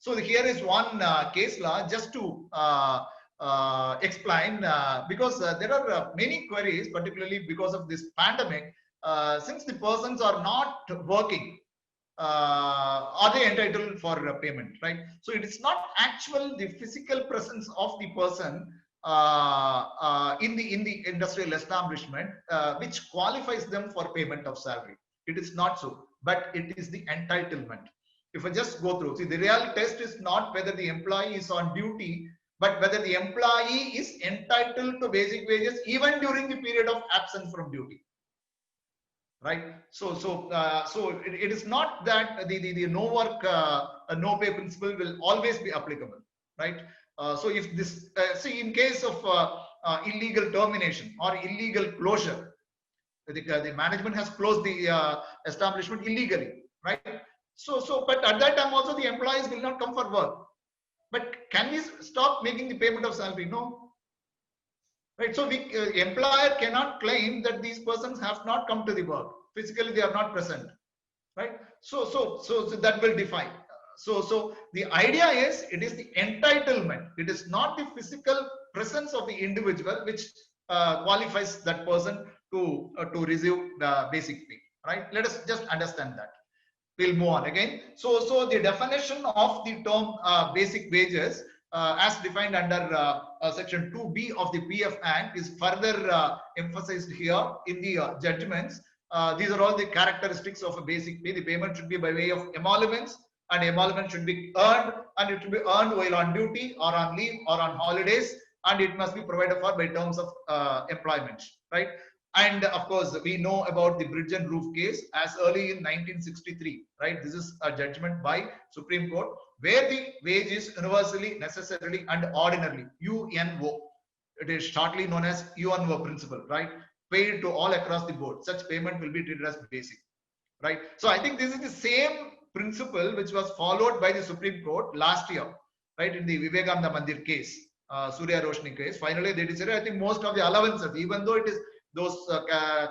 So here is one case law just to explain, because there are many queries, particularly because of this pandemic. Since the persons are not working, are they entitled for payment, right? So it is not actual the physical presence of the person in the industrial establishment which qualifies them for payment of salary. It is not so, but it is the entitlement. If I just go through, see, the real test is not whether the employee is on duty, but whether the employee is entitled to basic wages even during the period of absence from duty, right? So it is not that the no work no pay principle will always be applicable, right? So if this see, in case of illegal termination or illegal closure, the management has closed the establishment illegally, right? So but at that time also the employees will not come for work, but can we stop making the payment of salary? No, right? So the employer cannot claim that these persons have not come to the work physically, they are not present, right? So that will define. So the idea is, it is the entitlement, it is not the physical presence of the individual which qualifies that person to receive the basic pay, right? Let us just understand that. We'll move on again. So the definition of the term basic wages as defined under section 2B of the PF Act is further emphasized here in the judgments. These are all the characteristics of a basic pay. The payment should be by way of emoluments, and emolument should be earned, and it should be earned while on duty or on leave or on holidays, and it must be provided for by terms of employment, right? And of course, we know about the Bridge and Roof case as early in 1963, right? This is a judgment by Supreme Court where the wage is universally, necessarily, and ordinarily, UNO. It is shortly known as UNO principle, right? Paid to all across the board. Such payment will be treated as basic, right? So I think this is the same principle which was followed by the Supreme Court last year, right? In the Vivekananda Mandir case, Surya Roshni case. Finally, they decided, I think most of the allowances, even though it is those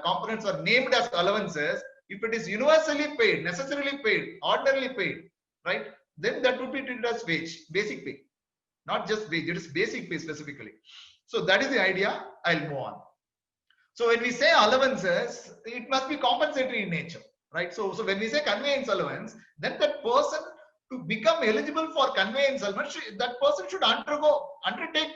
components are named as allowances, if it is universally paid, necessarily paid, ordinarily paid, right, then that would be treated as wage, basic pay, not just wage, it is basic pay specifically. So that is the idea. I'll move on. So when we say allowances, it must be compensatory in nature, right? So when we say conveyance allowance, then that person, to become eligible for conveyance allowance, that person should undertake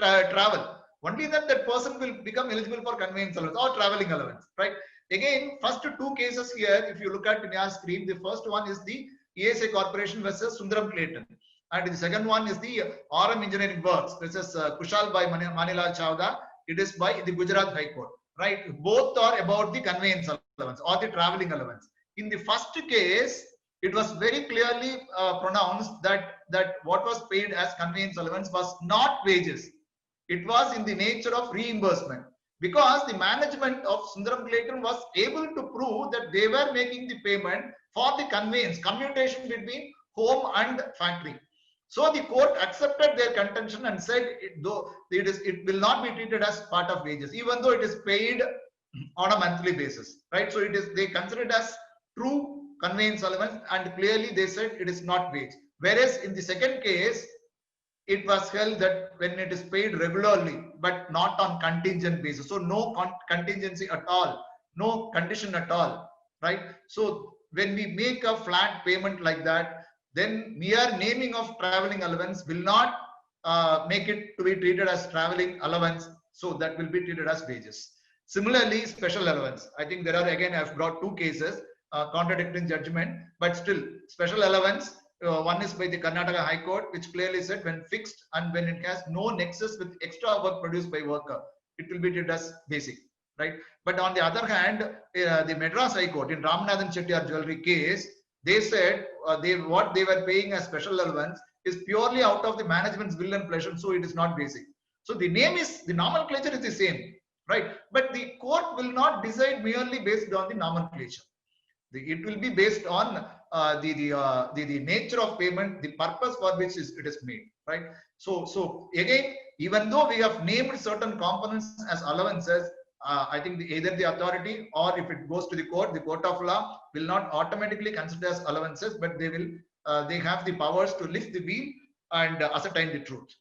travel. Only then that person will become eligible for conveyance allowance or traveling allowance, right? Again, first two cases here, if you look at in your screen, the first one is the ESA Corporation versus Sundaram Clayton, and the second one is the RM Engineering Works versus Kushal by Manilal Chawda. It is by the Gujarat High Court, right? Both are about the conveyance allowance or the traveling allowance. In the first case, it was very clearly pronounced that what was paid as conveyance allowance was not wages. It was in the nature of reimbursement, because the management of Sundaram Clayton was able to prove that they were making the payment for the conveyance, commutation between home and factory. So the court accepted their contention and said it will not be treated as part of wages, even though it is paid on a monthly basis, right? So they consider it as true conveyance allowance, and clearly they said it is not wage. Whereas in the second case, it was held that when it is paid regularly but not on contingent basis, so no contingency at all, no condition at all, right? So when we make a flat payment like that, then mere naming of traveling allowance will not make it to be treated as traveling allowance, so that will be treated as wages. Similarly, special allowance, I think there are, again, I've brought two cases contradicting judgment, but still special allowance. One is by the Karnataka High Court, which clearly said when fixed and when it has no nexus with extra work produced by worker, it will be treated as basic, right? But on the other hand, the Madras High Court in Ramanathan Chettiar jewelry case, they said what they were paying as special allowance is purely out of the management's will and pleasure, so it is not basic. So the nomenclature is the same, right? But the court will not decide merely based on the nomenclature. It will be based on the nature of payment, the purpose for which it is made, right? So again, even though we have named certain components as allowances, I think either the authority, or if it goes to the court of law will not automatically consider as allowances, but they will they have the powers to lift the wheel and ascertain the truth.